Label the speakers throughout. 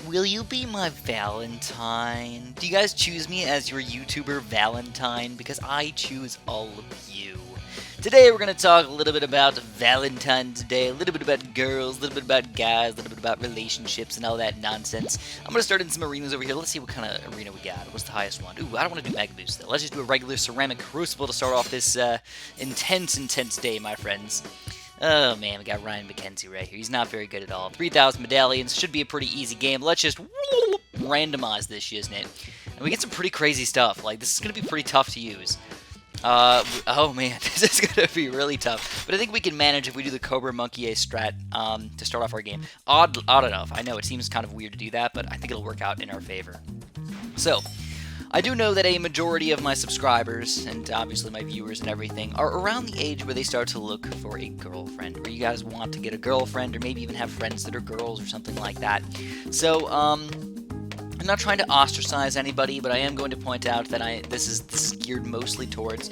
Speaker 1: will you be my Valentine? Do you guys choose me as your YouTuber Valentine? Because I choose all of you. Today we're going to talk a little bit about Valentine's Day, a little bit about girls, a little bit about guys, a little bit about relationships and all that nonsense. I'm going to start in some arenas over here. Let's see what kind of arena we got. What's the highest one? Ooh, I don't want to do Mega Boost though. Let's just do a regular ceramic crucible to start off this intense day, my friends. Oh man, we got Ryan McKenzie right here. He's not very good at all. 3,000 medallions. Should be a pretty easy game. Let's just randomize this, isn't it? And we get some pretty crazy stuff. Like, this is going to be pretty tough to use. Oh man, this is going to be really tough. But I think we can manage if we do the Cobra Monkey Ace strat to start off our game. Odd enough. I know it seems kind of weird to do that, but I think it'll work out in our favor. So, I do know that a majority of my subscribers, and obviously my viewers and everything, are around the age where they start to look for a girlfriend, where you guys want to get a girlfriend, or maybe even have friends that are girls or something like that. So, I'm not trying to ostracize anybody, but I am going to point out that this is geared mostly towards,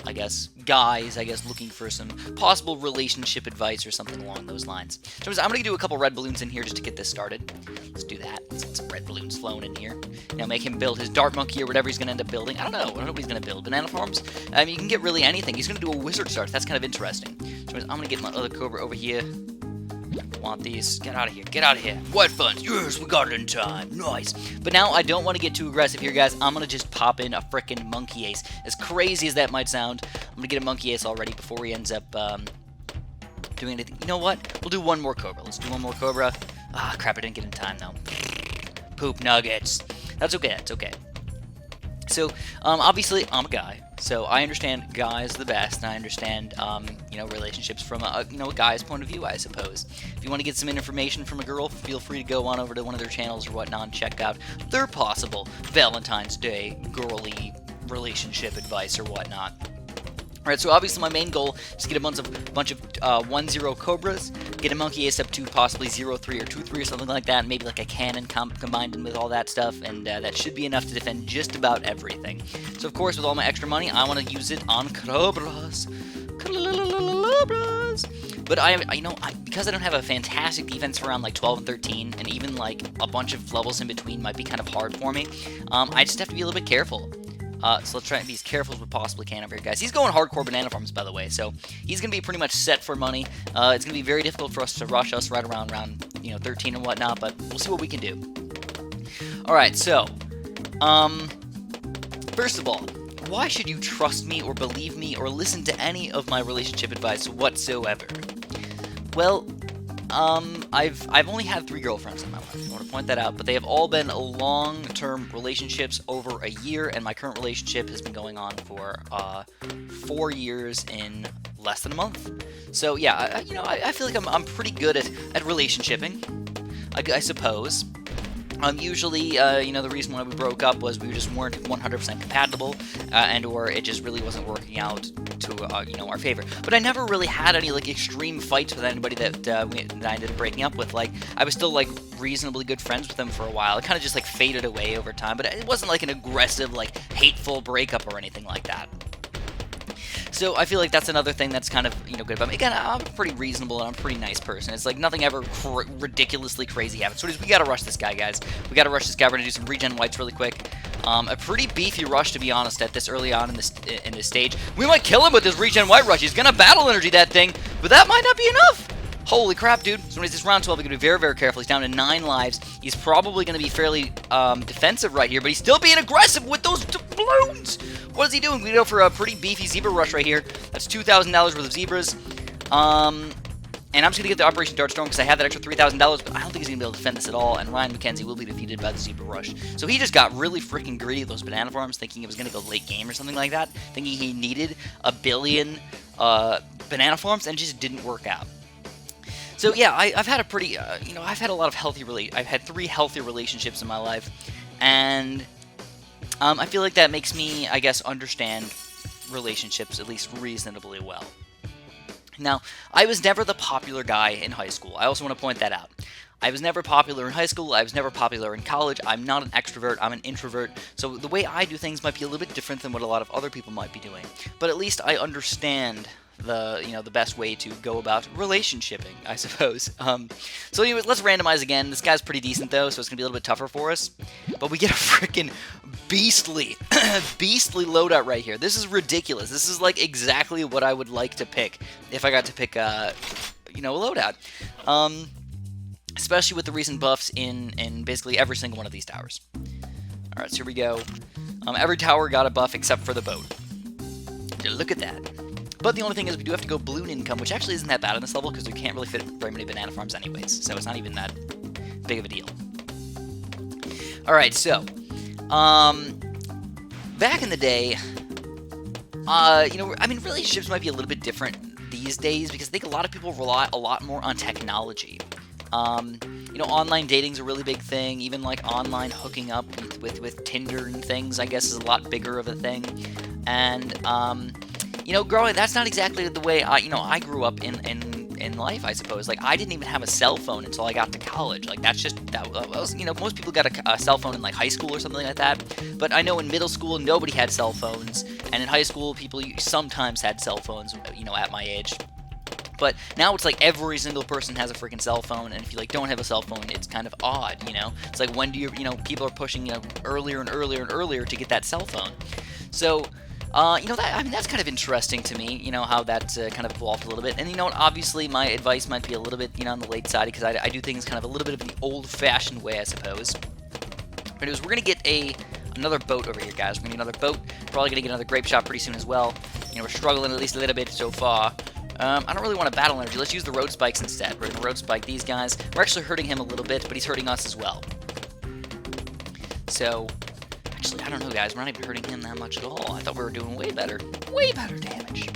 Speaker 1: I guess, guys, looking for some possible relationship advice or something along those lines. So I'm going to do a couple red balloons in here just to get this started. Let's do that. Let's get some red balloons flown in here. Make him build his dart monkey or whatever he's going to end up building. I don't know what he's going to build. Banana farms? I mean, you can get really anything. He's going to do a wizard start. That's kind of interesting. So I'm going to get my other cobra over here. Want these. Get out of here. Get out of here. What fun. Yes, we got it in time. Nice. But now I don't want to get too aggressive here, guys. I'm going to just pop in a frickin' monkey ace. As crazy as that might sound, I'm going to get a monkey ace already before he ends up doing anything. You know what? We'll do one more cobra. Let's do one more cobra. Ah, crap. I didn't get in time, though. Poop nuggets. That's okay. That's okay. So, obviously, I'm a guy. So I understand guys the best, and I understand, relationships from a guy's point of view, I suppose. If you want to get some information from a girl, feel free to go on over to one of their channels or whatnot and check out their possible Valentine's Day girly relationship advice or whatnot. Alright, so obviously my main goal is to get a bunch of 1-0 Cobras, get a Monkey Ace up to possibly 0-3 or 2-3 or something like that, and maybe like a cannon combined in with all that stuff, and that should be enough to defend just about everything. So of course, with all my extra money, I want to use it on Cobras. Cobras! But because I don't have a fantastic defense around like 12 and 13, and even like a bunch of levels in between might be kind of hard for me, I just have to be a little bit careful. So let's try and be as careful as we possibly can over here, guys. He's going hardcore banana farms, by the way, so he's going to be pretty much set for money. It's going to be very difficult for us to rush us right around round 13 and whatnot, but we'll see what we can do. Alright, so, first of all, why should you trust me or believe me or listen to any of my relationship advice whatsoever? Well, I've only had 3 girlfriends in my life. I want to point that out, but they have all been long-term relationships over a year, and my current relationship has been going on for 4 years in less than a month. So yeah, I feel like I'm pretty good at relationshiping, I suppose. Usually, the reason why we broke up was we just weren't 100% compatible, and/or it just really wasn't working out to, our favor. But I never really had any, like, extreme fights with anybody that I ended up breaking up with. Like, I was still, like, reasonably good friends with them for a while. It kind of just, like, faded away over time, but it wasn't, like, an aggressive, like, hateful breakup or anything like that. So I feel like that's another thing that's kind of, good about me. Again, I'm pretty reasonable and I'm a pretty nice person. It's like nothing ever ridiculously crazy happens. So we gotta rush this guy, guys. We gotta rush this guy. We're gonna do some regen whites really quick. A pretty beefy rush, to be honest, at this early on in this stage. We might kill him with this regen white rush. He's gonna battle energy that thing, but that might not be enough. Holy crap, dude. So when he's this round 12, he's going to be very, very careful. He's down to 9 lives. He's probably going to be fairly defensive right here, but he's still being aggressive with those balloons. What is he doing? We go for a pretty beefy zebra rush right here. That's $2,000 worth of zebras. And I'm just going to get the Operation Dart Storm because I have that extra $3,000, but I don't think he's going to be able to defend this at all, and Ryan McKenzie will be defeated by the Zebra Rush. So he just got really freaking greedy with those banana farms, thinking it was going to go late game or something like that, thinking he needed a billion banana farms, and it just didn't work out. So yeah, I've had a pretty, I've had a lot of I've had 3 healthy relationships in my life, and I feel like that makes me, I guess, understand relationships at least reasonably well. Now, I was never the popular guy in high school. I also want to point that out. I was never popular in high school. I was never popular in college. I'm not an extrovert. I'm an introvert. So the way I do things might be a little bit different than what a lot of other people might be doing. But at least I understand the best way to go about relationshiping, I suppose. So anyways, let's randomize again. This guy's pretty decent though, so it's gonna be a little bit tougher for us. But we get a freaking beastly, beastly loadout right here. This is ridiculous. This is like exactly what I would like to pick if I got to pick a loadout. Especially with the recent buffs in basically every single one of these towers. All right, so here we go. Every tower got a buff except for the boat. Look at that. But the only thing is we do have to go balloon income, which actually isn't that bad on this level because we can't really fit very many banana farms anyways, so it's not even that big of a deal. Alright, so, back in the day, I mean, relationships might be a little bit different these days because I think a lot of people rely a lot more on technology. Online dating's a really big thing. Even like online hooking up with Tinder and things, I guess, is a lot bigger of a thing. And growing, that's not exactly the way I grew up in life, I suppose. Like, I didn't even have a cell phone until I got to college. Like, that was, most people got a cell phone in like high school or something like that. But I know in middle school nobody had cell phones, and in high school people sometimes had cell phones. At my age. But now it's like every single person has a freaking cell phone, and if you don't have a cell phone, it's kind of odd, It's like, when do people are pushing earlier and earlier and earlier to get that cell phone. So that's kind of interesting to me, how that's kind of evolved a little bit. And obviously my advice might be a little bit on the late side because I do things kind of a little bit of the old-fashioned way, I suppose. But anyways, we're gonna get another boat over here, guys. We're gonna get another boat. Probably gonna get another grape shot pretty soon as well. We're struggling at least a little bit so far. I don't really want to battle energy. Let's use the road spikes instead. We're going to road spike these guys. We're actually hurting him a little bit, but he's hurting us as well. So, actually, I don't know, guys. We're not even hurting him that much at all. I thought we were doing way better. Way better damage.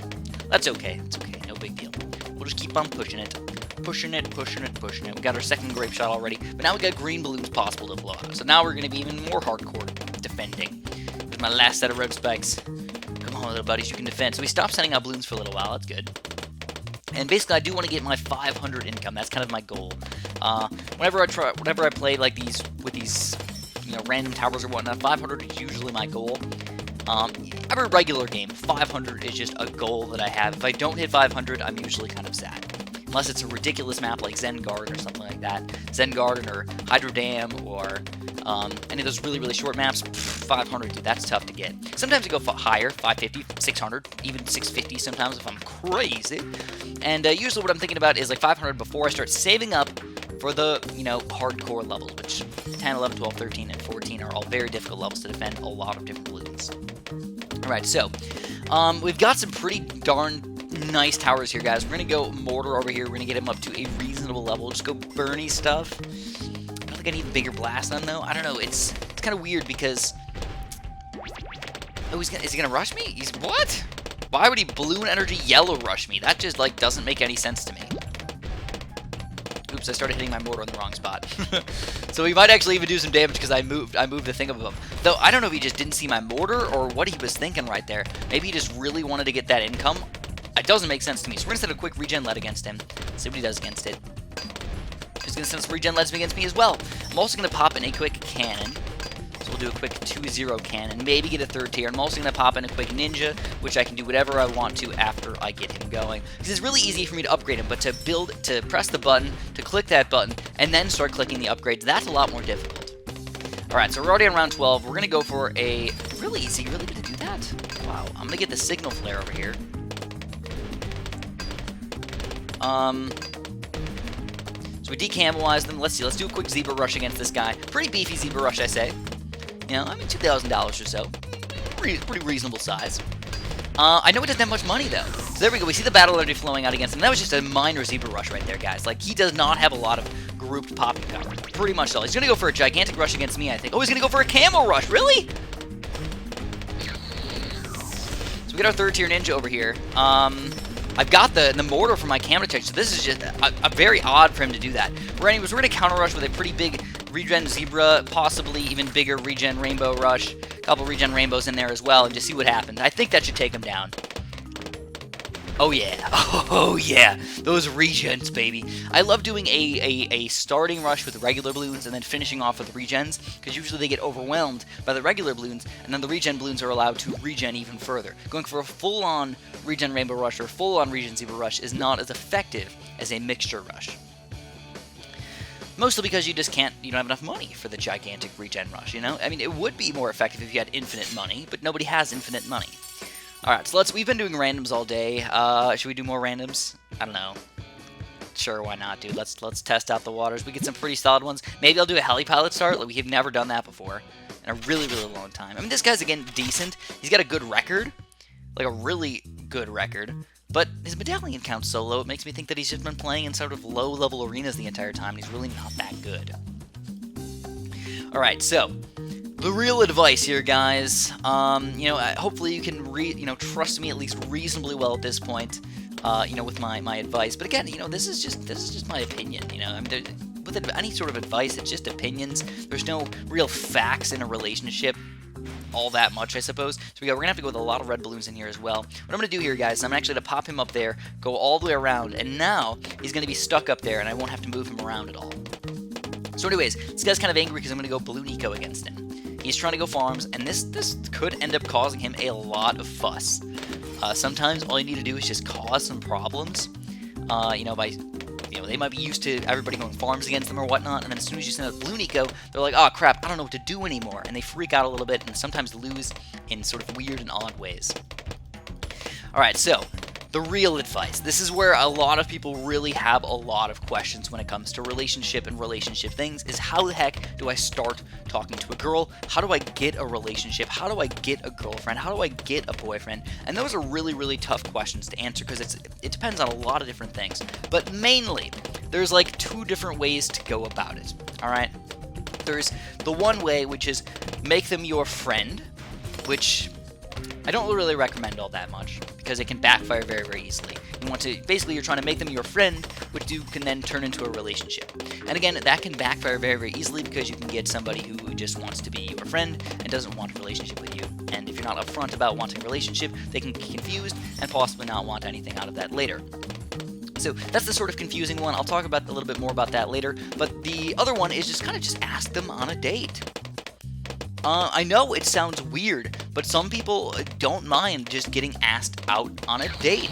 Speaker 1: That's okay. It's okay. No big deal. We'll just keep on pushing it. Pushing it, pushing it, pushing it. We got our second grape shot already, but now we got green balloons possible to blow out. So now we're going to be even more hardcore defending. There's my last set of road spikes. Come on, little buddies, you can defend. So we stopped sending out balloons for a little while. That's good. And basically, I do want to get my 500 income. That's kind of my goal. Whenever I play like these with these, random towers or whatnot, 500 is usually my goal. Every regular game, 500 is just a goal that I have. If I don't hit 500, I'm usually kind of sad. Unless it's a ridiculous map like Zen Garden or something like that. Zen Garden or Hydro Dam or any of those really, really short maps, 500, dude, that's tough to get. Sometimes you go higher, 550, 600, even 650 sometimes if I'm crazy. And usually what I'm thinking about is like 500 before I start saving up for the, hardcore levels, which 10, 11, 12, 13, and 14 are all very difficult levels to defend a lot of different balloons. Alright, so, we've got some pretty darn nice towers here, guys. We're going to go Mortar over here. We're going to get him up to a reasonable level. Just go Bernie stuff. I don't think I need a bigger blast on, though. I don't know. It's kind of weird because... Oh, is he going to rush me? What? Why would he balloon energy yellow rush me? That just, doesn't make any sense to me. Oops, I started hitting my mortar in the wrong spot. So he might actually even do some damage because I moved the thing above him. Though, I don't know if he just didn't see my mortar or what he was thinking right there. Maybe he just really wanted to get that income. It doesn't make sense to me. So we're going to send a quick regen lead against him. See what he does against it. He's going to send some regen leads against me as well. I'm also going to pop in a quick cannon. So we'll do a quick 2-0 cannon. Maybe get a third tier. I'm also going to pop in a quick ninja, which I can do whatever I want to after I get him going. Because it's really easy for me to upgrade him, but to press the button, to click that button, and then start clicking the upgrades, that's a lot more difficult. Alright, so we're already on round 12. We're going to go for a... Really easy. Really going to do that? Wow. I'm going to get the signal flare over here. So we decamelize them. Let's see. Let's do a quick zebra rush against this guy. Pretty beefy zebra rush, I say. $2,000 or so. Pretty reasonable size. I know it doesn't have much money, though. So there we go. We see the battle energy flowing out against him. That was just a minor zebra rush right there, guys. Like, he does not have a lot of grouped popping power. Pretty much so. He's going to go for a gigantic rush against me, I think. Oh, he's going to go for a camo rush. Really? So we get our third tier ninja over here. I've got the mortar for my camo detection, so this is just a very odd for him to do that. Anyways, we're going to counter rush with a pretty big regen zebra, possibly even bigger regen rainbow rush. A couple regen rainbows in there as well, and just see what happens. I think that should take him down. Oh yeah, oh yeah, those regens, baby. I love doing a starting rush with regular balloons and then finishing off with regens, because usually they get overwhelmed by the regular balloons, and then the regen balloons are allowed to regen even further. Going for a full-on regen rainbow rush or full-on regen zebra rush is not as effective as a mixture rush. Mostly because you don't have enough money for the gigantic regen rush, you know? I mean, it would be more effective if you had infinite money, but nobody has infinite money. Alright, so we've been doing randoms all day. Should we do more randoms? I don't know. Sure, why not, dude? Let's test out the waters. We get some pretty solid ones. Maybe I'll do a heli-pilot start. Like, we have never done that before in a really, really long time. I mean, this guy's, again, decent. He's got a good record. Like, a really good record. But his medallion counts so low, it makes me think that he's just been playing in sort of low-level arenas the entire time, and he's really not that good. Alright, so the real advice here, guys, hopefully you can trust me at least reasonably well at this point, with my advice. But again, this is just my opinion. I mean, with any sort of advice, it's just opinions. There's no real facts in a relationship, all that much, I suppose. So we're gonna have to go with a lot of red balloons in here as well. What I'm gonna do here, guys, is I'm actually gonna pop him up there, go all the way around, and now he's gonna be stuck up there, and I won't have to move him around at all. So anyways, this guy's kind of angry because I'm gonna go Balloon Eco against him. He's trying to go farms, and this could end up causing him a lot of fuss. Sometimes all you need to do is just cause some problems, they might be used to everybody going farms against them or whatnot, and then as soon as you send out Balloon Eco, they're like, oh crap, I don't know what to do anymore, and they freak out a little bit and sometimes lose in sort of weird and odd ways. Alright, so the real advice. This is where a lot of people really have a lot of questions when it comes to relationship and relationship things, is how the heck do I start talking to a girl? How do I get a relationship? How do I get a girlfriend? How do I get a boyfriend? And those are really, really tough questions to answer because it depends on a lot of different things. But mainly, there's like 2 different ways to go about it, alright? There's the one way, which is make them your friend, which I don't really recommend all that much because it can backfire very, very easily. You're trying to make them your friend, which you can then turn into a relationship. And again, that can backfire very, very easily because you can get somebody who just wants to be your friend and doesn't want a relationship with you. And if you're not upfront about wanting a relationship, they can get confused and possibly not want anything out of that later. So that's the sort of confusing one. I'll talk about a little bit more about that later. But the other one is just kind of just ask them on a date. I know it sounds weird, but some people don't mind just getting asked out on a date.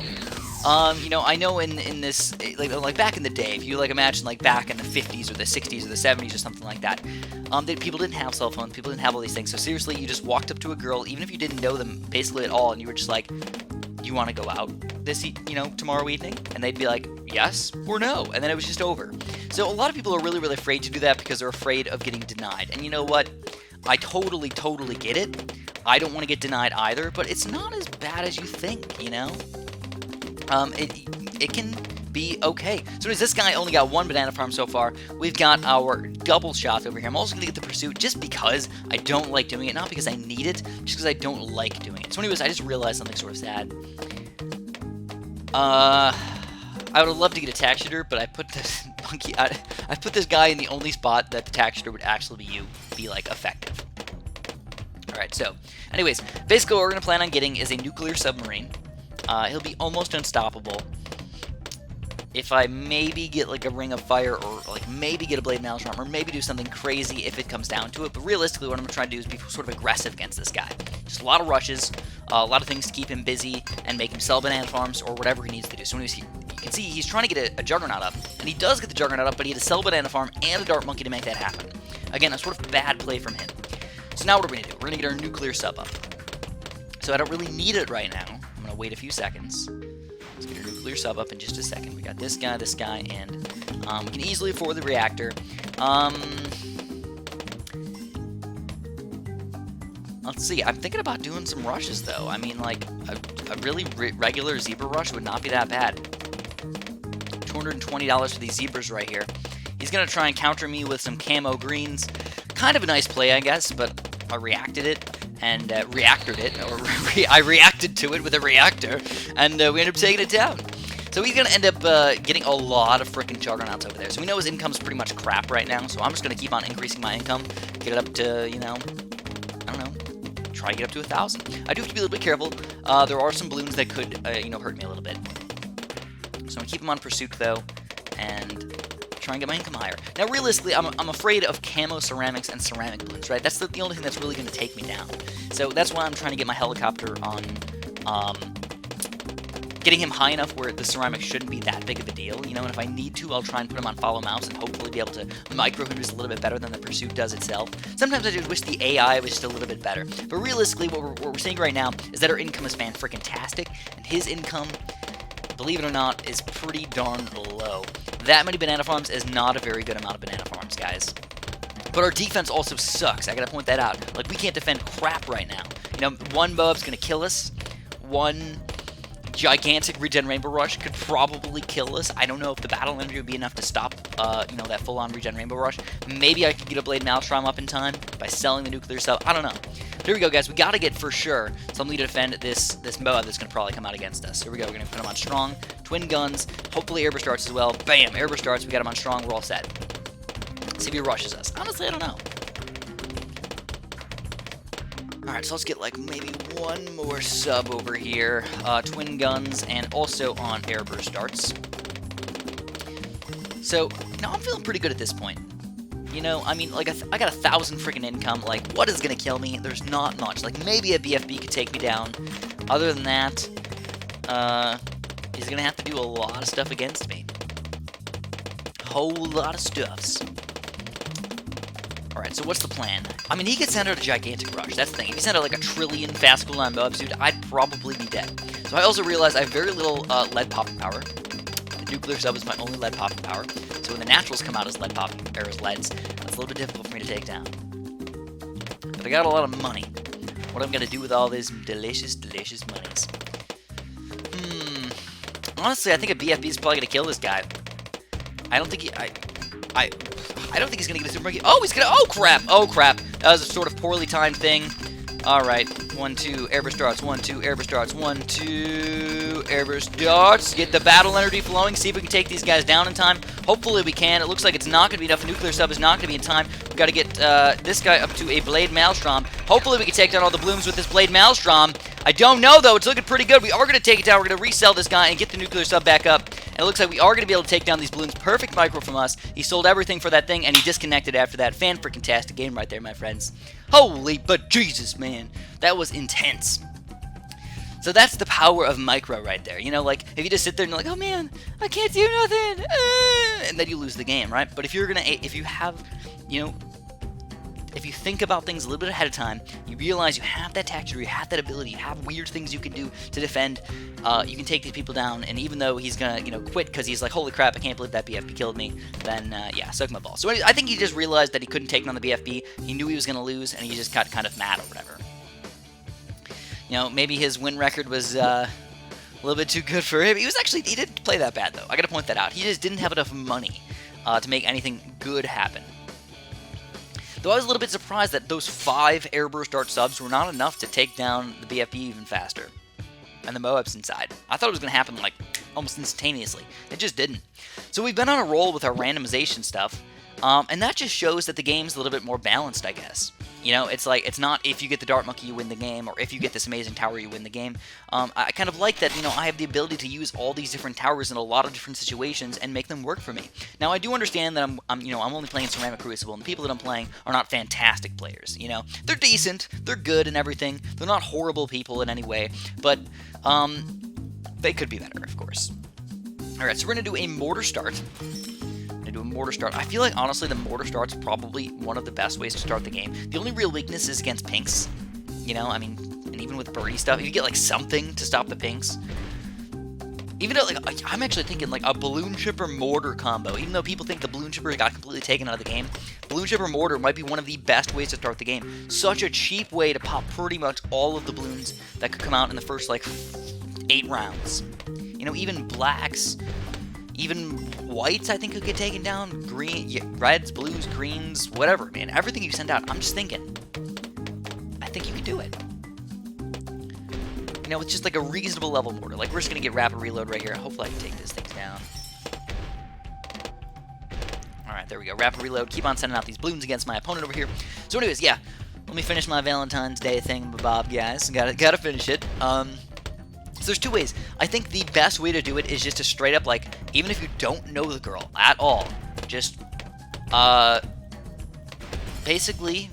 Speaker 1: I know in this, like back in the day, if you imagine back in the 50s or the 60s or the 70s or something like that, people didn't have cell phones, people didn't have all these things. So seriously, you just walked up to a girl, even if you didn't know them basically at all, and you were just like, you want to go out tomorrow evening? And they'd be like, yes or no, and then it was just over. So a lot of people are really, really afraid to do that because they're afraid of getting denied. And you know what? I totally get it. I don't want to get denied either, but it's not as bad as you think, It can be okay. So as this guy only got 1 banana farm so far, we've got our double shots over here. I'm also going to get the pursuit just because I don't like doing it, not because I need it, just because I don't like doing it. So anyways, I just realized something sort of sad. I would have loved to get a tax shooter, but I put this monkey. I put this guy in the only spot that the tax shooter would actually be effective. All right. So, anyways, basically what we're gonna plan on getting is a nuclear submarine. He'll be almost unstoppable. If I maybe get a ring of fire, or maybe get a blade maelstrom, or maybe do something crazy if it comes down to it. But realistically, what I'm gonna try to do is be sort of aggressive against this guy. Just a lot of rushes, a lot of things to keep him busy and make him sell banana farms or whatever he needs to do. So anyways, you can see he's trying to get a Juggernaut up, and he does get the Juggernaut up, but he had to sell banana farm and a Dart Monkey to make that happen. Again, a sort of bad play from him. So now what are we gonna do? We're gonna get our nuclear sub up. So I don't really need it right now. I'm gonna wait a few seconds. Let's get our nuclear sub up in just a second. We got this guy, and we can easily afford the reactor. Let's see. I'm thinking about doing some rushes, though. I mean, a really regular zebra rush would not be that bad. $220 for these zebras right here. He's going to try and counter me with some camo greens. Kind of a nice play, I guess, but I reacted it and reactored it. Or I reacted to it with a reactor, and we ended up taking it down. So he's going to end up getting a lot of frickin' Juggernauts over there. So we know his income's pretty much crap right now, so I'm just going to keep on increasing my income. Get it up to, I don't know, try to get up to 1,000. I do have to be a little bit careful. There are some balloons that could, hurt me a little bit. So I'm going to keep them on pursuit, though, and try and get my income higher. Now, realistically, I'm afraid of camo ceramics and ceramic balloons, right? That's the only thing that's really going to take me down. So that's why I'm trying to get my helicopter on, getting him high enough where the ceramic shouldn't be that big of a deal, and if I need to, I'll try and put him on follow mouse and hopefully be able to micro him just a little bit better than the pursuit does itself. Sometimes I just wish the AI was still a little bit better. But realistically, what we're seeing right now is that our income is fan-frickin-tastic, and his income, believe it or not, is pretty darn low. That many banana farms is not a very good amount of banana farms, guys. But our defense also sucks. I gotta point that out. Like, we can't defend crap right now. One Moab's gonna kill us. One gigantic regen rainbow rush could probably kill us. I don't know if the battle energy would be enough to stop, that full-on regen rainbow rush. Maybe I could get a blade maelstrom up in time by selling the nuclear sub. I don't know. Here we go, guys. We gotta get, for sure, somebody to defend this Moab that's gonna probably come out against us. Here we go. We're gonna put him on strong. Twin guns. Hopefully airburst starts as well. Bam! Airburst starts. We got him on strong. We're all set. See if he rushes us. Honestly, I don't know. Alright, so let's get, maybe one more sub over here. Twin guns, and also on airburst darts. So, I'm feeling pretty good at this point. I got 1,000 freaking income. What is gonna kill me? There's not much. Maybe a BFB could take me down. Other than that, he's gonna have to do a lot of stuff against me. Whole lot of stuffs. Alright, so what's the plan? He could send out a gigantic rush. That's the thing. If he sent out a trillion fast cooldown Moab suit, I'd probably be dead. So I also realized I have very little lead popping power. The nuclear sub is my only lead popping power. So when the naturals come out as lead popping, or as leads, that's a little bit difficult for me to take down. But I got a lot of money. What I'm gonna do with all these delicious, delicious monies? Honestly, I think a BFB is probably gonna kill this guy. I don't think he. I don't think he's gonna get a super monkey. Oh, he's gonna. Oh crap! Oh crap! That was a sort of poorly timed thing. All right, 1, 2, airburst darts. 1, 2, airburst darts. 1, 2, airburst darts. Get the battle energy flowing. See if we can take these guys down in time. Hopefully we can. It looks like it's not gonna be enough. Nuclear sub is not gonna be in time. We gotta get this guy up to a blade maelstrom. Hopefully we can take down all the blooms with this blade maelstrom. I don't know though. It's looking pretty good. We are gonna take it down. We're gonna resell this guy and get the nuclear sub back up. And it looks like we are going to be able to take down these balloons. Perfect micro from us. He sold everything for that thing, and he disconnected after that. Fan-freaking-tastic game right there, my friends. Holy but Jesus, man. That was intense. So that's the power of micro right there. If you just sit there and you're like, oh man, I can't do nothing. And then you lose the game, right? But if you think about things a little bit ahead of time, you realize you have that tactic, you have that ability, you have weird things you can do to defend, you can take these people down, and even though he's gonna, quit because he's like, holy crap, I can't believe that BFB killed me, then, yeah, suck my balls. So I think he just realized that he couldn't take down the BFB, he knew he was gonna lose, and he just got kind of mad or whatever. Maybe his win record was, a little bit too good for him. He didn't play that bad, though. I gotta point that out. He just didn't have enough money, to make anything good happen. Though I was a little bit surprised that those 5 airburst dart subs were not enough to take down the BFB even faster. And the Moabs inside. I thought it was going to happen almost instantaneously. It just didn't. So we've been on a roll with our randomization stuff. And that just shows that the game's a little bit more balanced, I guess. It's not if you get the dart monkey you win the game, or if you get this amazing tower you win the game. I kind of like that, I have the ability to use all these different towers in a lot of different situations and make them work for me. Now I do understand that I'm only playing Ceramic Crucible, and the people that I'm playing are not fantastic players. They're decent, they're good and everything. They're not horrible people in any way, but they could be better, of course. All right, so we're gonna do a mortar start. I feel like, honestly, the mortar start's probably one of the best ways to start the game. The only real weakness is against pinks. And even with birdie stuff, if you get, something to stop the pinks. Even though, I'm actually thinking, a balloon chipper mortar combo. Even though people think the balloon chipper got completely taken out of the game, balloon chipper mortar might be one of the best ways to start the game. Such a cheap way to pop pretty much all of the balloons that could come out in the first, 8 rounds. Even blacks, even whites, I think, could get taken down. Reds, blues, greens, whatever, man. Everything you send out, I'm just thinking, I think you could do it. It's just a reasonable level mortar. We're just going to get rapid reload right here. Hopefully I can take this thing down. Alright, there we go. Rapid reload. Keep on sending out these balloons against my opponent over here. So anyways, yeah. let me finish my Valentine's Day thing, Bob, guys. Gotta finish it. So there's two ways. I think the best way to do it is just to straight up, like, even if you don't know the girl at all, just, basically,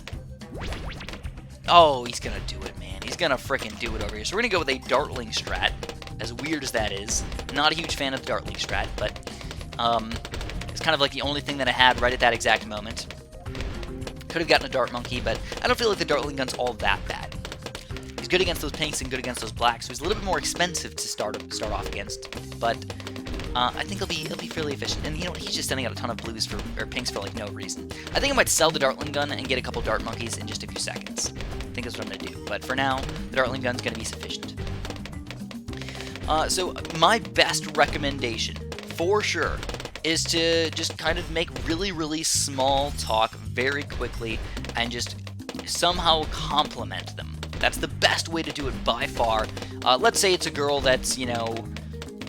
Speaker 1: oh, he's gonna do it, man. He's gonna frickin' do it over here. So we're gonna go with a Dartling strat, as weird as that is. Not a huge fan of the Dartling strat, but, it's kind of like the only thing that I had right at that exact moment. Could have gotten a Dart Monkey, but I don't feel like the Dartling gun's all that bad. He's good against those pinks and good against those blacks, so he's a little bit more expensive to start off against. But I think he'll be fairly efficient. And you know, he's just sending out a ton of blues or pinks for like no reason. I think I might sell the Dartling gun and get a couple Dart Monkeys in just a few seconds. I think that's what I'm gonna do. But for now, the Dartling gun's gonna be sufficient. So my best recommendation, for sure, is to just kind of make really, really small talk very quickly and just somehow compliment them. That's the best way to do it by far. Let's say it's a girl that's, you know,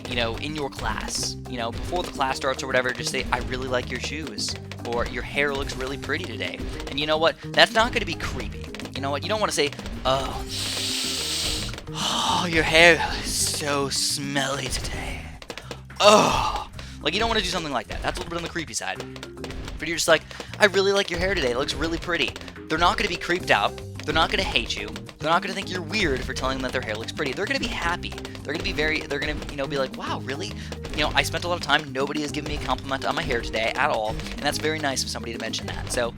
Speaker 1: in your class. You know, before the class starts or whatever, just say, I really like your shoes. Or, your hair looks really pretty today. And you know what? That's not going to be creepy. You know what? You don't want to say, oh, your hair is so smelly today. Oh. Like, you don't want to do something like that. That's a little bit on the creepy side. But you're just like, I really like your hair today. It looks really pretty. They're not going to be creeped out. They're not going to hate you. They're not going to think you're weird for telling them that their hair looks pretty. They're going to be happy. They're going to be they're going to, you know, be like, wow, really? You know, I spent a lot of time. Nobody has given me a compliment on my hair today at all. And that's very nice of somebody to mention that. So,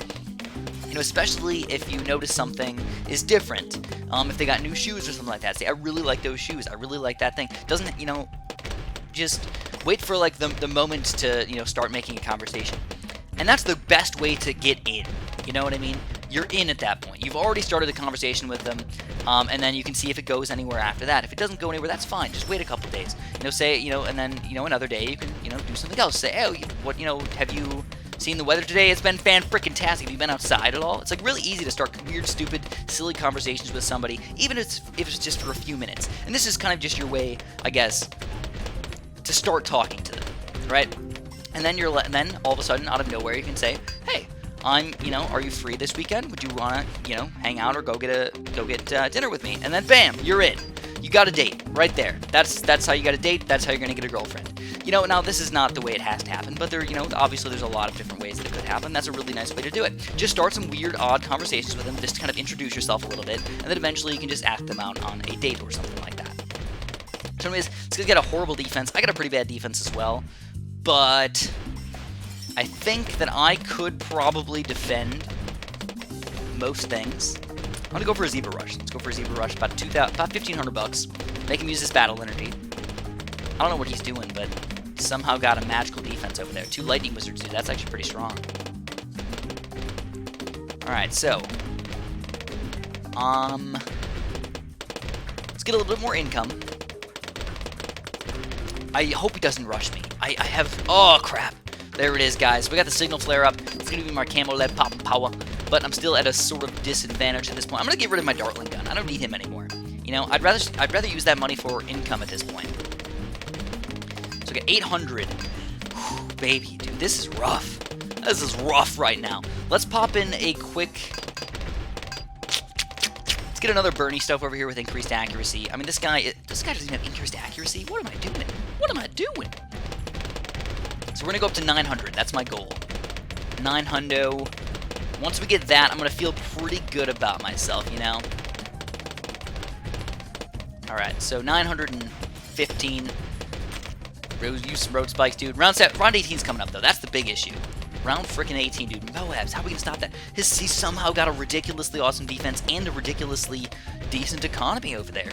Speaker 1: you know, especially if you notice something is different. If they got new shoes or something like that. Say, I really like those shoes. I really like that thing. Doesn't, you know, just wait for, like, the moment to, you know, start making a conversation. And that's the best way to get in. You know what I mean? You're in at that point. You've already started the conversation with them, and then you can see if it goes anywhere after that. If it doesn't go anywhere, that's fine. Just wait a couple days. You know, say, you know, and then, you know, another day you can, you know, do something else. Say, oh, what, you know, have you seen the weather today? It's been fan-frickin-tastic. Have you been outside at all? It's, like, really easy to start weird, stupid, silly conversations with somebody, even if it's just for a few minutes. And this is kind of just your way, I guess, to start talking to them, right? And then then all of a sudden, out of nowhere, you can say, "Hey, you know, are you free this weekend? Would you wanna, you know, hang out or go get dinner with me?" And then, bam, you're in. You got a date right there. That's how you got a date. That's how you're gonna get a girlfriend. You know, now this is not the way it has to happen, but there, you know, obviously there's a lot of different ways that it could happen. That's a really nice way to do it. Just start some weird, odd conversations with them, just to kind of introduce yourself a little bit, and then eventually you can just ask them out on a date or something like that. So anyways, this guy's got a horrible defense. I got a pretty bad defense as well. But I think that I could probably defend most things. I'm gonna go for a Zebra Rush. Let's go for a Zebra Rush. About $1,500. Make him use his battle energy. I don't know what he's doing, but somehow got a magical defense over there. 2 Lightning Wizards, dude. That's actually pretty strong. Alright, so let's get a little bit more income. I hope he doesn't rush me. I have... Oh, crap. There it is, guys. We got the signal flare up. It's going to be my camo lead popping power. But I'm still at a sort of disadvantage at this point. I'm going to get rid of my Dartling gun. I don't need him anymore. You know, I'd rather use that money for income at this point. So I got 800. Whew, baby, dude, this is rough. This is rough right now. Let's pop in a quick... Let's get another Bernie stuff over here with increased accuracy. I mean, this guy doesn't even have increased accuracy. What am I doing? What am I doing? So we're going to go up to 900. That's my goal. 900. Once we get that, I'm going to feel pretty good about myself, you know? Alright, so 915. Use some road spikes, dude. Round 18's coming up, though. That's the big issue. Round frickin' 18, dude. Moabs, how are we gonna stop that? He's somehow got a ridiculously awesome defense and a ridiculously decent economy over there.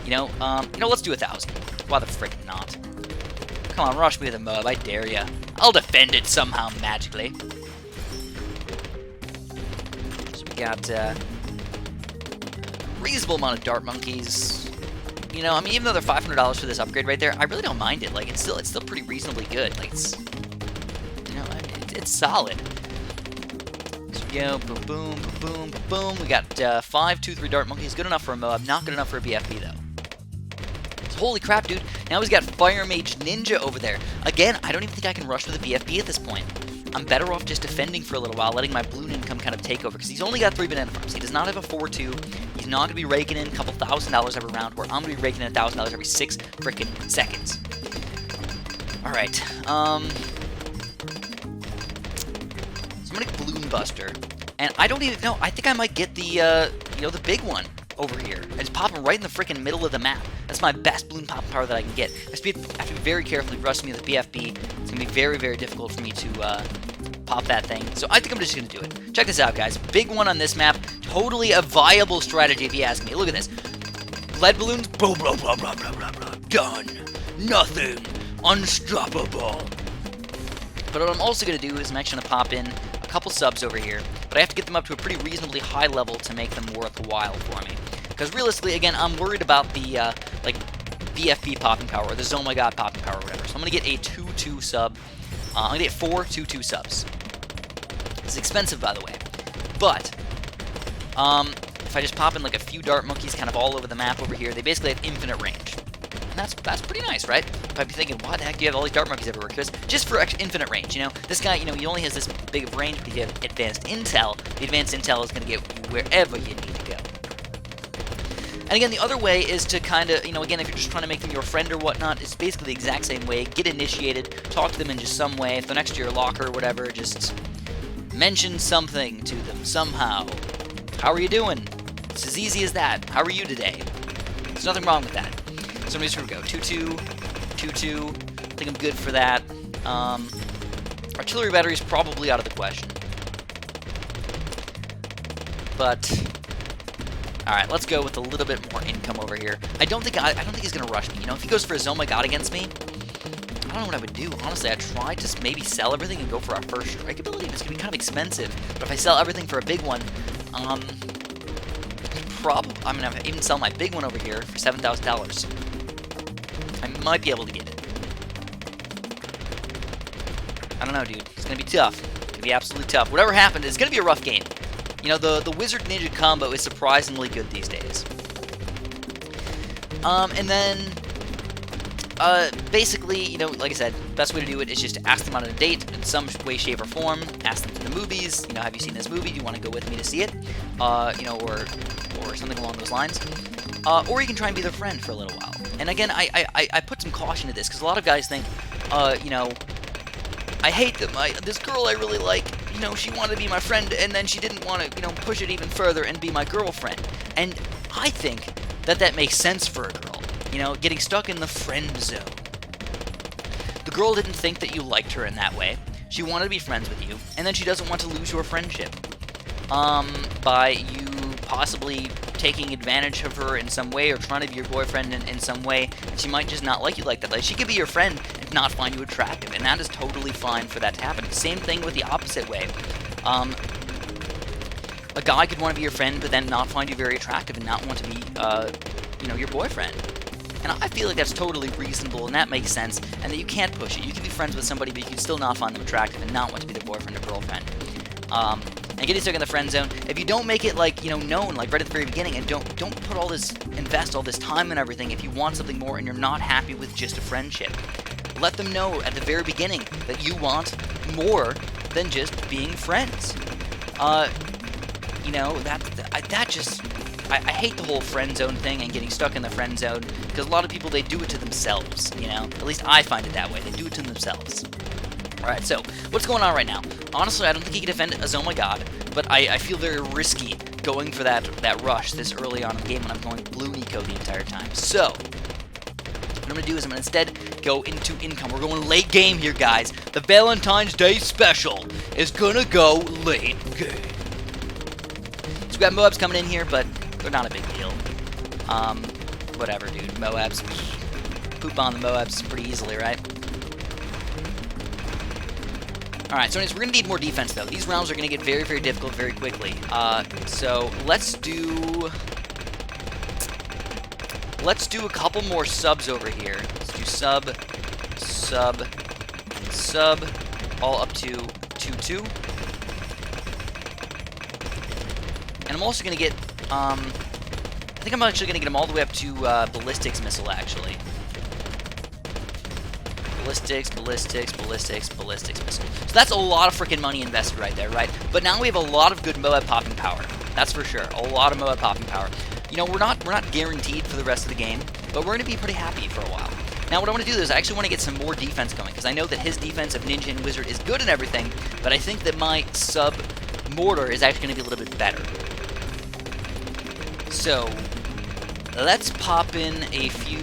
Speaker 1: You know, let's do 1,000. Why the frick not? Come on, rush me with a Moab. I dare ya. I'll defend it somehow magically. So we got a reasonable amount of Dart Monkeys. You know, I mean, even though they're $500 for this upgrade right there, I really don't mind it. Like, it's still pretty reasonably good. Like, it's, you know, it's solid. So we go, boom, boom, boom, boom, boom. We got 5, 2, 3 Dart Monkeys. Good enough for a Moab. Not good enough for a BFB, though. So, holy crap, dude. Now he's got Fire Mage Ninja over there. Again, I don't even think I can rush with a BFB at this point. I'm better off just defending for a little while, letting my balloon income kind of take over, because he's only got 3 banana farms. He does not have a 4-2. He's not going to be raking in a couple $1,000 every round, where I'm going to be raking in $1,000 every 6 frickin' seconds. Alright, so I'm going to Balloon Buster, and I don't even know, I think I might get the, you know, the big one over here. I just pop him right in the frickin' middle of the map. That's my best balloon popping power that I can get. I have to be very careful. He rushes me with the BFB. It's going to be very, very difficult for me to pop that thing. So I think I'm just going to do it. Check this out, guys. Big one on this map. Totally a viable strategy if you ask me. Look at this. Lead balloons. Blah, blah, blah, blah, blah, blah, blah. Done. Nothing. Unstoppable. But what I'm also going to do is I'm actually going to pop in a couple subs over here. But I have to get them up to a pretty reasonably high level to make them worthwhile for me. Because realistically, again, I'm worried about the, like, BFP popping power, or the Oh My God popping power, or whatever. So I'm going to get a 2-2 sub. I'm going to get 4 2-2 subs. It's expensive, by the way. But, if I just pop in, like, a few dart monkeys kind of all over the map over here, they basically have infinite range. And that's pretty nice, right? You might be thinking, why the heck do you have all these dart monkeys everywhere? Because just for infinite range, you know? This guy, you know, he only has this big of range, but if you have advanced intel, the advanced intel is going to get you wherever you need to go. And again, the other way is to kind of, you know, again, if you're just trying to make them your friend or whatnot, it's basically the exact same way. Get initiated, talk to them in just some way. If they're next to your locker or whatever, just mention something to them somehow. How are you doing? It's as easy as that. How are you today? There's nothing wrong with that. So I'm just going to go 2-2, 2-2. I think I'm good for that. Artillery battery is probably out of the question. But alright, let's go with a little bit more income over here. I don't think he's gonna rush me. You know, if he goes for his Oh My God against me, I don't know what I would do. Honestly, I'd try to maybe sell everything and go for our first strike ability. It's gonna be kind of expensive. But if I sell everything for a big one, I'm gonna even sell my big one over here for $7,000. I might be able to get it. I don't know, dude. It's gonna be tough. It's gonna be absolutely tough. Whatever happened, it's gonna be a rough game. You know, the Wizard Ninja combo is surprisingly good these days. And then, basically, you know, like I said, best way to do it is just to ask them on a date in some way, shape, or form. Ask them to the movies. You know, have you seen this movie? Do you want to go with me to see it? You know, or something along those lines. Or you can try and be their friend for a little while. And again, I put some caution to this, because a lot of guys think, you know, I hate them. This girl I really like, you know, she wanted to be my friend, and then she didn't want to, you know, push it even further and be my girlfriend. And I think that makes sense for a girl. You know, getting stuck in the friend zone. The girl didn't think that you liked her in that way. She wanted to be friends with you, and then she doesn't want to lose your friendship. By you possibly taking advantage of her in some way, or trying to be your boyfriend in some way. She might just not like you like that. Like, she could be your friend and not find you attractive, and that is totally fine for that to happen. Same thing with the opposite way. A guy could want to be your friend, but then not find you very attractive and not want to be, you know, your boyfriend. And I feel like that's totally reasonable, and that makes sense, and that you can't push it. You can be friends with somebody, but you can still not find them attractive and not want to be their boyfriend or girlfriend. And getting stuck in the friend zone, if you don't make it, like, you know, known, like, right at the very beginning, and don't put all this, invest all this time and everything if you want something more and you're not happy with just a friendship. Let them know at the very beginning that you want more than just being friends. You know, I hate the whole friend zone thing and getting stuck in the friend zone, because a lot of people, they do it to themselves, you know? At least I find it that way. They do it to themselves. Alright, so, what's going on right now? Honestly, I don't think he can defend a Oh My God, but I feel very risky going for that rush this early on in the game when I'm going Bloon Eco the entire time. So, what I'm going to do is I'm going to instead go into income. We're going late game here, guys. The Valentine's Day special is going to go late game. So we got Moabs coming in here, but they're not a big deal. Whatever, dude. Moabs. Poop on the Moabs pretty easily, right? Alright, so anyways, we're going to need more defense, though. These rounds are going to get very, very difficult very quickly. So let's do a couple more subs over here. Let's do sub, all up to 2-2. And I'm also going to get, I think I'm actually going to get them all the way up to ballistics missile, actually. ballistics, ballistics, ballistics, ballistics, missile. So that's a lot of freaking money invested right there, right? But now we have a lot of good Moab popping power. That's for sure. A lot of Moab popping power. You know, we're not guaranteed for the rest of the game, but we're going to be pretty happy for a while. Now, what I want to do is I actually want to get some more defense going, because I know that his defense of Ninja and Wizard is good and everything, but I think that my sub-mortar is actually going to be a little bit better. So, let's pop in a few,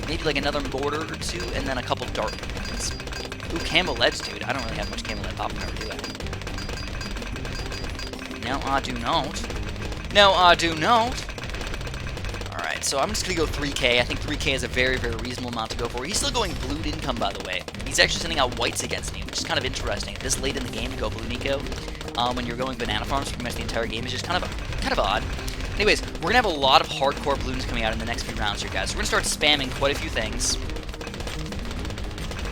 Speaker 1: maybe like another mortar or two, and then a couple dart ones. Ooh, Camel Leads, dude. I don't really have much Camel Lead popping power, do I? No, I do not. No, I do not. Alright, so I'm just going to go 3k. I think 3k is a very, very reasonable amount to go for. He's still going blue income, by the way. He's actually sending out whites against me, which is kind of interesting. This late in the game to go blue Nico, when you're going banana farms for pretty much the entire game, is just kind of odd. Anyways, we're going to have a lot of hardcore Bloons coming out in the next few rounds here, guys. So we're going to start spamming quite a few things.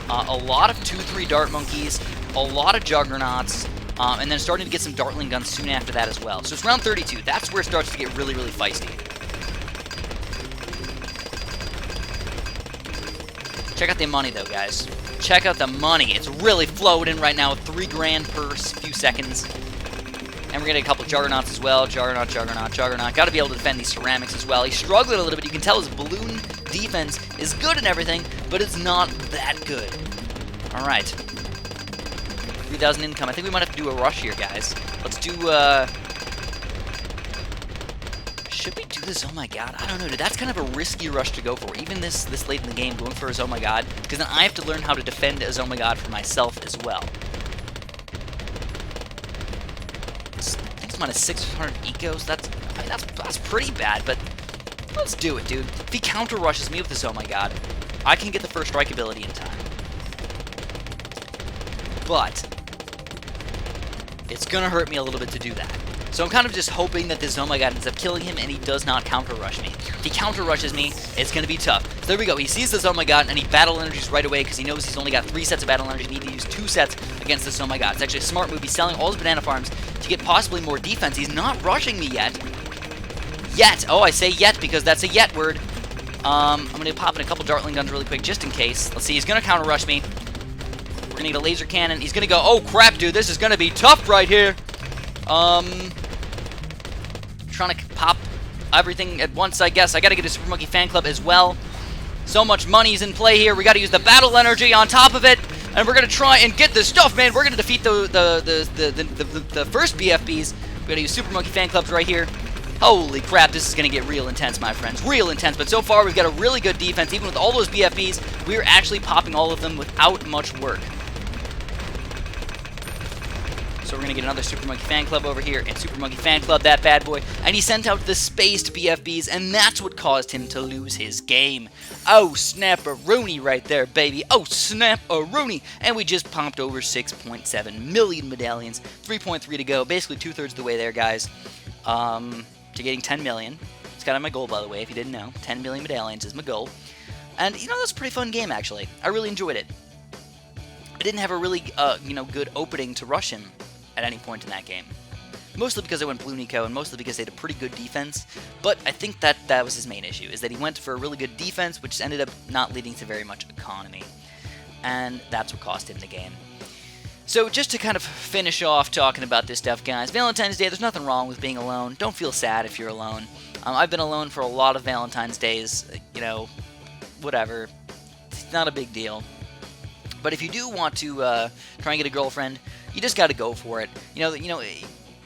Speaker 1: A lot of 2-3 Dart Monkeys, a lot of Juggernauts, and then starting to get some Dartling guns soon after that as well. So it's round 32. That's where it starts to get really, really feisty. Check out the money, though, guys. Check out the money. It's really flowing in right now. 3 grand per few seconds. And we're getting a couple Juggernauts as well. Juggernaut, Juggernaut, Juggernaut. Got to be able to defend these ceramics as well. He's struggling a little bit. You can tell his balloon defense is good and everything, but it's not that good. All right. 3,000 income. I think we might have to do a rush here, guys. Let's do, should we do this? Oh my god. I don't know, dude. That's kind of a risky rush to go for. Even this late in the game, going for his oh my god. Because then I have to learn how to defend his oh my god for myself as well. I think it's minus 600 ecos. That's pretty bad, but let's do it, dude. If he counter rushes me with this oh my god, I can get the first strike ability in time. But it's gonna hurt me a little bit to do that. So I'm kind of just hoping that this oh my god ends up killing him and he does not counter rush me. If he counter rushes me, it's gonna be tough. So there we go. He sees this oh my god and he battle energies right away because he knows he's only got 3 sets of battle energy. He needs to use 2 sets against this oh my god. It's actually a smart move. He's selling all his banana farms to get possibly more defense. He's not rushing me yet. Yet. Oh, I say yet because that's a yet word. I'm gonna pop in a couple Dartling guns really quick just in case. Let's see. He's gonna counter rush me. We're gonna get a laser cannon. He's gonna go, oh crap, dude, this is gonna be tough right here. Trying to pop everything at once, I guess. I gotta get a Super Monkey fan club as well. So much money's in play here. We gotta use the battle energy on top of it, and we're gonna try and get this stuff, man. We're gonna defeat the first BFBs. We gotta use Super Monkey fan clubs right here. Holy crap, this is gonna get real intense, my friends. Real intense. But so far, we've got a really good defense. Even with all those BFBs, we're actually popping all of them without much work. So we're going to get another Super Monkey Fan Club over here, and Super Monkey Fan Club, that bad boy. And he sent out the spaced BFBs, and that's what caused him to lose his game. Oh, snap-a-rooney right there, baby. Oh, snap-a-rooney. And we just pumped over 6.7 million medallions. 3.3 to go. Basically 2/3 of the way there, guys, to getting 10 million. It's kind of my goal, by the way, if you didn't know. 10 million medallions is my goal. And, you know, that's a pretty fun game, actually. I really enjoyed it. I didn't have a really, good opening to rush him at any point in that game. Mostly because I went Blue Nico, and mostly because they had a pretty good defense, but I think that was his main issue, is that he went for a really good defense, which ended up not leading to very much economy, and that's what cost him the game. So just to kind of finish off talking about this stuff, guys, Valentine's Day, there's nothing wrong with being alone. Don't feel sad if you're alone. I've been alone for a lot of Valentine's Days, whatever. It's not a big deal. But if you do want to try and get a girlfriend, you just got to go for it.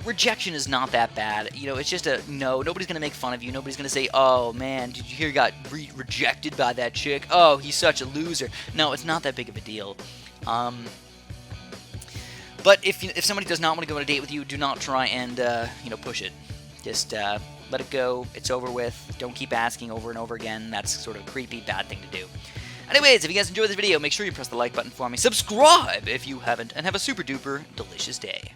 Speaker 1: Rejection is not that bad. It's just a no. Nobody's going to make fun of you. Nobody's going to say, oh, man, did you hear you got rejected by that chick? Oh, he's such a loser. No, it's not that big of a deal. But if somebody does not want to go on a date with you, do not try and, push it. Just let it go. It's over with. Don't keep asking over and over again. That's sort of a creepy, bad thing to do. Anyways, if you guys enjoyed this video, make sure you press the like button for me. Subscribe if you haven't, and have a super duper delicious day.